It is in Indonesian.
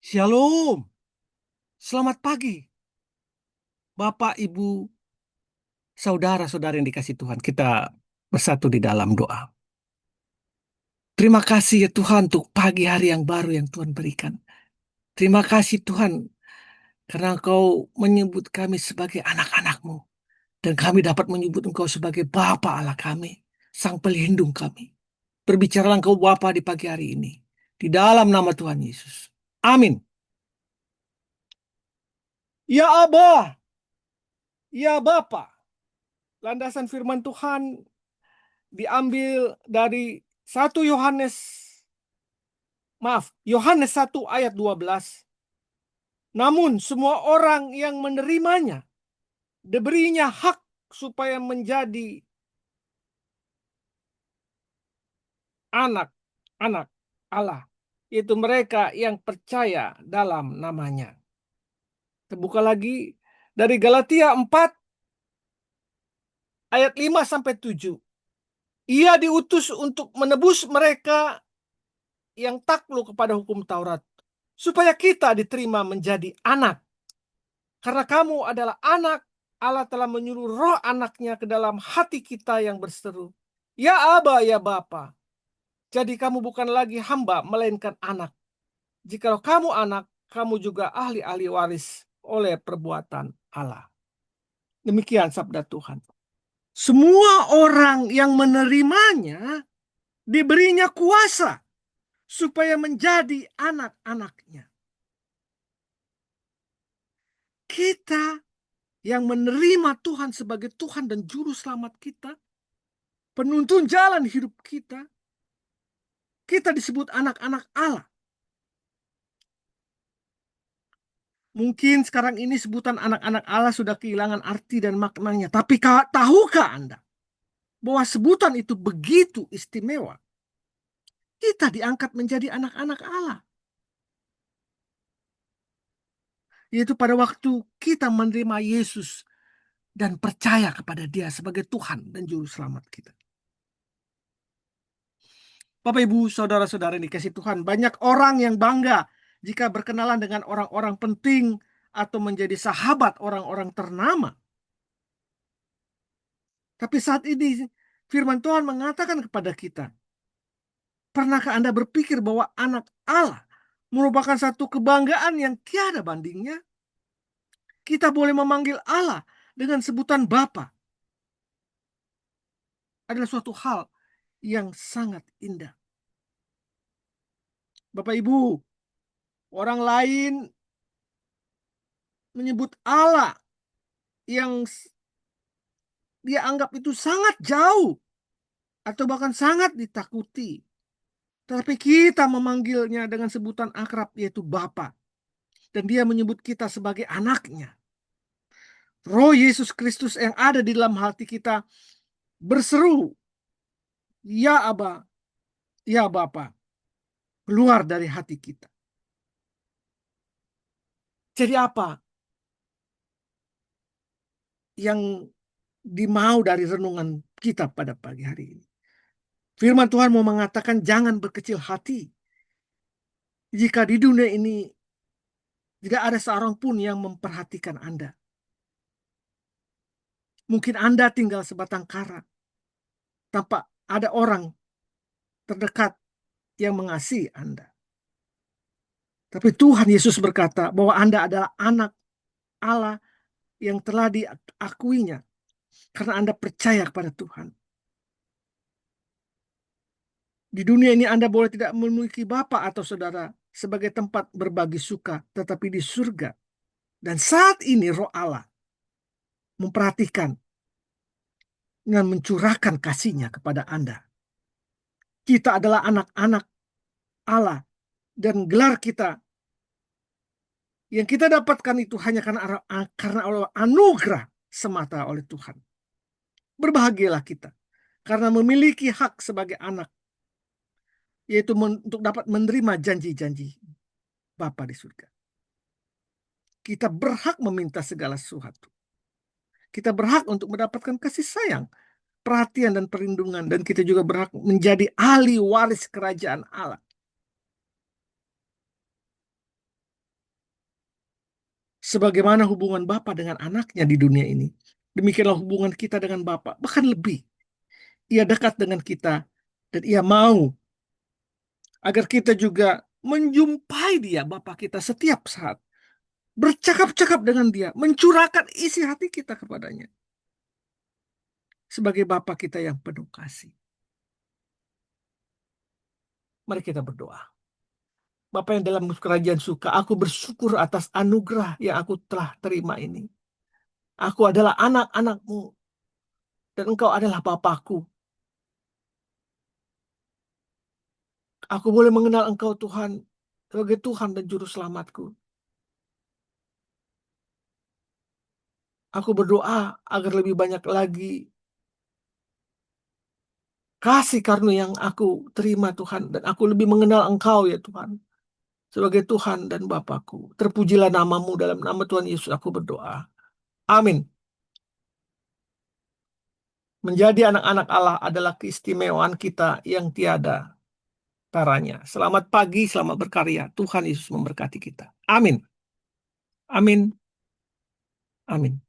Shalom, selamat pagi, Bapak, Ibu, saudara-saudara yang dikasih Tuhan. Kita bersatu di dalam doa. Terima kasih ya Tuhan untuk pagi hari yang baru yang Tuhan berikan. Terima kasih Tuhan karena Engkau menyebut kami sebagai anak-anak-Mu. Dan kami dapat menyebut Engkau sebagai Bapa Allah kami, Sang Pelindung kami. Berbicaralah Engkau Bapa di pagi hari ini. Di dalam nama Tuhan Yesus. Amin. Ya Abah, ya Bapa. Landasan firman Tuhan diambil dari 1 Yohanes, Yohanes 1 ayat 12. Namun semua orang yang menerimanya diberinya hak supaya menjadi anak-anak Allah, yaitu mereka yang percaya dalam namanya. Terbuka lagi dari Galatia 4 ayat 5-7. Ia diutus untuk menebus mereka yang takluk kepada hukum Taurat, supaya kita diterima menjadi anak. Karena kamu adalah anak, Allah telah menyuruh roh anaknya ke dalam hati kita yang berseru, ya Aba, ya Bapa. Jadi kamu bukan lagi hamba, melainkan anak. Jikalau kamu anak, kamu juga ahli-ahli waris oleh perbuatan Allah. Demikian sabda Tuhan. Semua orang yang menerimanya diberinya kuasa supaya menjadi anak-anaknya. Kita yang menerima Tuhan sebagai Tuhan dan Juru Selamat kita, penuntun jalan hidup kita, kita disebut anak-anak Allah. Mungkin sekarang ini sebutan anak-anak Allah sudah kehilangan arti dan maknanya. Tapi tahukah Anda bahwa sebutan itu begitu istimewa? Kita diangkat menjadi anak-anak Allah. Yaitu pada waktu kita menerima Yesus dan percaya kepada Dia sebagai Tuhan dan Juru Selamat kita. Bapak, Ibu, saudara-saudara yang dikasih Tuhan, banyak orang yang bangga jika berkenalan dengan orang-orang penting atau menjadi sahabat orang-orang ternama. Tapi saat ini firman Tuhan mengatakan kepada kita, pernahkah Anda berpikir bahwa anak Allah merupakan satu kebanggaan yang tiada bandingnya? Kita boleh memanggil Allah dengan sebutan Bapa. Adalah suatu hal yang sangat indah. Bapak Ibu, orang lain menyebut Allah yang dia anggap itu sangat jauh atau bahkan sangat ditakuti. Tetapi kita memanggilnya dengan sebutan akrab yaitu Bapa. Dan dia menyebut kita sebagai anaknya. Roh Yesus Kristus yang ada di dalam hati kita berseru, ya Aba, ya Bapa, keluar dari hati kita. Jadi apa yang dimau dari renungan kita pada pagi hari ini? Firman Tuhan mau mengatakan jangan berkecil hati. Jika di dunia ini tidak ada seorang pun yang memperhatikan Anda. Mungkin Anda tinggal sebatang kara tanpa ada orang terdekat yang mengasihi Anda. Tapi Tuhan Yesus berkata bahwa Anda adalah anak Allah yang telah diakuinya karena Anda percaya kepada Tuhan. Di dunia ini Anda boleh tidak memiliki bapak atau saudara sebagai tempat berbagi suka, tetapi di surga. Dan saat ini Roh Allah memperhatikan dan mencurahkan kasih-Nya kepada Anda. Kita adalah anak-anak Allah dan gelar kita yang kita dapatkan itu hanya karena Allah anugerah semata oleh Tuhan. Berbahagialah kita karena memiliki hak sebagai anak, yaitu untuk dapat menerima janji-janji Bapa di surga. Kita berhak meminta segala sesuatu. Kita berhak untuk mendapatkan kasih sayang, perhatian dan perlindungan, dan kita juga berhak menjadi ahli waris kerajaan Allah. Sebagaimana hubungan Bapa dengan anaknya di dunia ini, demikianlah hubungan kita dengan Bapa, bahkan lebih. Ia dekat dengan kita dan ia mau agar kita juga menjumpai dia, Bapa kita, setiap saat. Bercakap-cakap dengan dia, mencurahkan isi hati kita kepadanya. Sebagai Bapa kita yang penuh kasih. Mari kita berdoa. Bapa yang dalam kerajaan surga, aku bersyukur atas anugerah yang aku telah terima ini. Aku adalah anak-anak-Mu, dan Engkau adalah Bapakku. Aku boleh mengenal Engkau, Tuhan, sebagai Tuhan dan Juru Selamatku. Aku berdoa agar lebih banyak lagi kasih karunia yang aku terima, Tuhan, dan aku lebih mengenal Engkau, ya Tuhan, sebagai Tuhan dan Bapakku. Terpujilah nama-Mu, dalam nama Tuhan Yesus aku berdoa. Amin. Menjadi anak-anak Allah adalah keistimewaan kita yang tiada taranya. Selamat pagi, selamat berkarya. Tuhan Yesus memberkati kita. Amin. Amin. Amin.